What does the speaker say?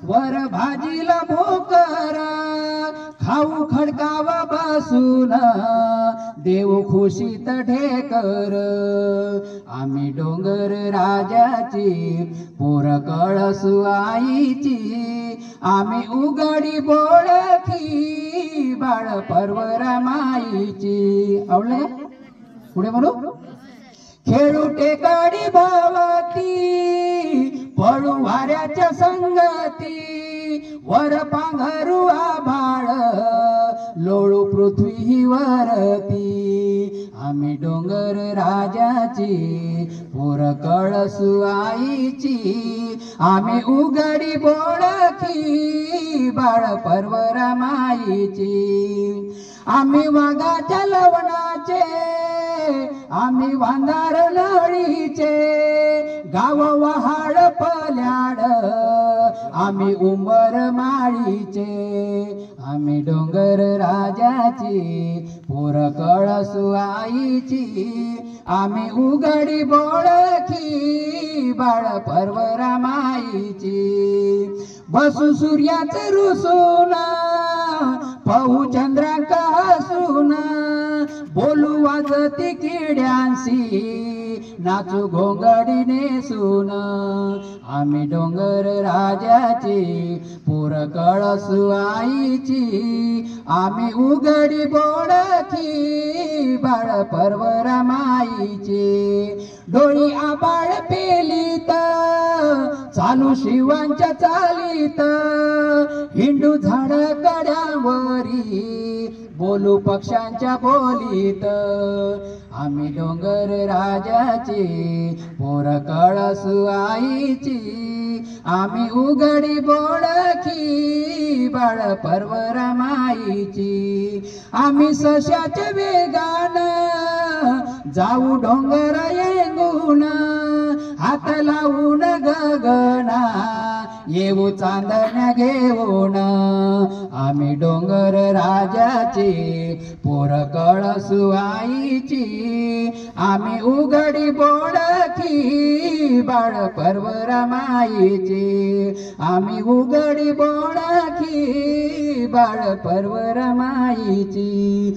वर भाजीला भोकर खाऊ खडकाव बसून देव खुशीत ढेकर आम्ही डोंगर राजाची पोर कळसू आईची आम्ही उघडी बोळखी बाळ परवरा माईची. आवडलं का? पुढे म्हणू. खेळू टेकाडी भावती पळू वाऱ्याच्या संगती वर पांघरू आभाळ लोळू पृथ्वी वरती आम्ही डोंगर राजाची पोर कळसू आईची आम्ही उघडी बोळखी बाळ परवरा माईची. आम्ही वाघाच्या लवणाचे आम्ही वांदार नळीचे गाव वहाड पल्याड आम्ही उंबर माळीचे आम्ही डोंगर राजाची पोर कळसू आईची आम्ही उघडी बोळखी बाळ परवरा माईची. बसू सूर्याचे रुसून पाहू चंद्रांक हसून बोलू वाजती किड्यांशी नाचू घोंगडी नेसून आम्ही डोंगर राजाची पोर कळसू आईची आम्ही उघडी बोळखी बाळ परवरा माईची. डोळी आबाळ पेलीत चालू शिवांच्या चालीत हिंडू झाड कड्यावरी बोलू पक्ष्यांच्या बोलीत आम्ही डोंगर राजाची पोर कळसू आईची आम्ही उघडी बोळखी बाळ परवरा माईची. आम्ही सशाच्या वेगान जाऊ डोंगर येंगून हात लावून गगना येऊ चांदण्या घेऊन आम्ही डोंगर राजाची पोर कळसू आईची आम्ही उघडी बोळखी बाळ परवरा माईची आम्ही उघडी बोळखी बाळ परवरा माईची.